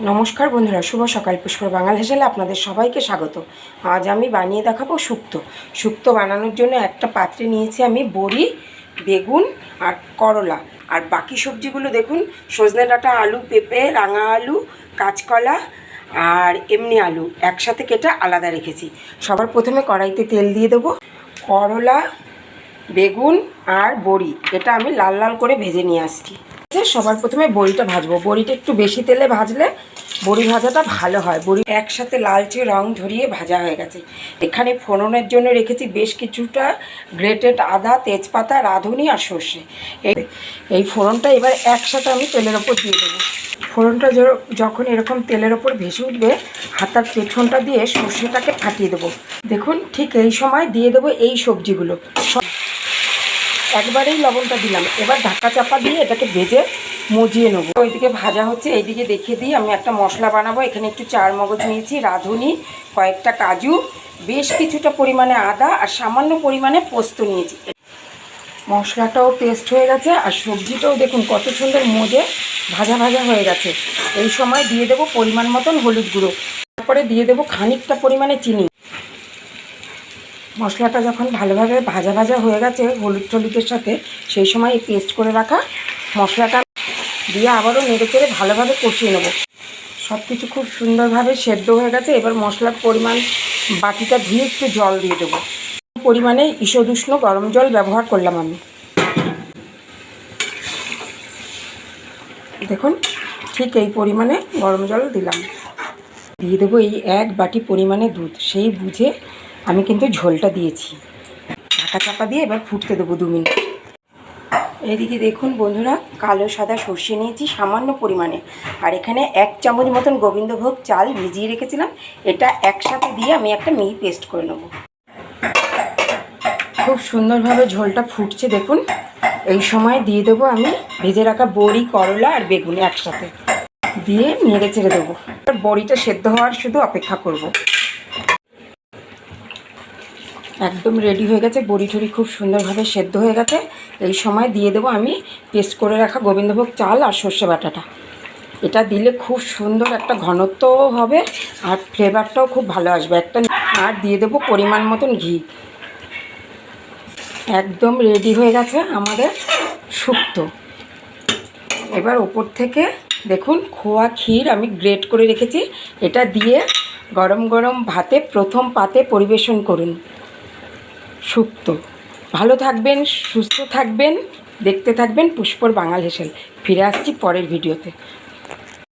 নমস্কার বন্ধুরা, শুভ সকাল। পুষ্পর বাঙাল হেসেলে আপনাদের সবাইকে স্বাগত। আজ আমি বানিয়ে দেখাবো শুক্তো। শুক্তো বানানোর জন্য একটা পাত্রে নিয়েছি আমি বড়ি, বেগুন আর করলা। আর বাকি সবজিগুলো দেখুন, সজনে ডাঁটা, আলু, পেঁপে, রাঙা আলু, কাঁচকলা আর এমনি আলু একসাথে কেটে আলাদা রেখেছি। সবার প্রথমে কড়াইতে তেল দিয়ে দেবো। করলা, বেগুন আর বড়ি এটা আমি লাল লাল করে ভেজে নিয়ে আসছি। সবার প্রথমে বড়িটা ভাজবো। বড়িটা একটু বেশি তেলে ভাজলে বড়ি ভাজাটা ভালো হয়। বড়ি একসাথে লালচে রং ধরিয়ে ভাজা হয়ে গেছে। এখানে ফোড়নের জন্য রেখেছি বেশ কিছুটা গ্রেটেড আদা, তেজপাতা, রাঁধুনি আর সর্ষে। এই ফোড়নটা এবার একসাথে আমি তেলের ওপর দিয়ে দেবো। ফোড়নটা যখন এরকম তেলের ওপর ভেসে উঠবে, হাতার পেছনটা দিয়ে সর্ষেটাকে ফাটিয়ে দেবো। দেখুন, ঠিক এই সময় দিয়ে দেবো এই সবজিগুলো। একবারেই লবণটা দিলাম। এবার ঢাকা চাপা দিয়ে এটাকে ভেজে মজিয়ে নেবো। ওইদিকে ভাজা হচ্ছে, এইদিকে দেখিয়ে দিই আমি একটা মশলা বানাবো। এখানে একটু চার মগজ নিয়েছি, রাঁধুনি, কয়েকটা কাজু, বেশ কিছুটা পরিমাণে আদা আর সামান্য পরিমাণে পোস্ত নিয়েছি। মশলাটাও পেস্ট হয়ে গেছে আর সবজিটাও দেখুন কত সুন্দর মজে ভাজা ভাজা হয়ে গেছে। এই সময় দিয়ে দেবো পরিমাণ মতন হলুদ গুঁড়ো, তারপরে দিয়ে দেবো খানিকটা পরিমাণে চিনি। মশলাটা যখন ভালোভাবে ভাজা ভাজা হয়ে গেছে হলুদের সাথে, সেই সময় এই পেস্ট করে রাখা মশলাটা দিয়ে আবারও নেড়ে চেড়ে ভালোভাবে কষিয়ে নেব। সব কিছু খুব সুন্দরভাবে সেদ্ধ হয়ে গেছে। এবার মশলার পরিমাণ বাটিটা ধুয়ে একটু জল দিয়ে দেবো। পরিমাণে ঈষদুষ্ণ গরম জল ব্যবহার করলাম আমি। দেখুন, ঠিক এই পরিমাণে গরম জল দিলাম। দিয়ে দেবো এই এক বাটি পরিমাণে দুধ। সেই বুঝে আমি কিন্তু ঝোলটা দিয়েছি। ঢাকা চাপা দিয়ে এবার ফুটতে দেবো 2 মিনিট। এদিকে দেখুন বন্ধুরা, কালো সাদা সর্ষে নিয়েছি সামান্য পরিমাণে, আর এখানে 1 চামচ মতন গোবিন্দভোগ চাল ভিজিয়ে রেখেছিলাম। এটা একসাথে দিয়ে আমি একটা মিহি পেস্ট করে নেব। খুব সুন্দরভাবে ঝোলটা ফুটছে দেখুন। এই সময় দিয়ে দেবো আমি ভেজে রাখা বড়ি, করলা আর বেগুন একসাথে দিয়ে নেড়ে চেড়ে দেবো। বড়িটা সেদ্ধ হওয়ার শুধু অপেক্ষা করব। একদম রেডি হয়ে গেছে। বড়ি ঠড়ি খুব সুন্দরভাবে সেদ্ধ হয়ে গেছে। এই সময় দিয়ে দেবো আমি পেস্ট করে রাখা গোবিন্দভোগ চাল আর সর্ষে বাটাটা। এটা দিলে খুব সুন্দর একটা ঘনত্বও হবে আর ফ্লেভারটাও খুব ভালো আসবে একটা। আর দিয়ে দেবো পরিমাণ মতন ঘি। একদম রেডি হয়ে গেছে আমাদের শুক্তো। এবার ওপর থেকে দেখুন খোয়া ক্ষীর আমি গ্রেট করে রেখেছি, এটা দিয়ে গরম গরম ভাতে প্রথম পাতে পরিবেশন করুন শুক্তো। ভালো থাকবেন, সুস্থ থাকবেন, দেখতে থাকবেন পুষ্পর বাঙাল হেসেল। ফিরে আসছি পরের ভিডিওতে।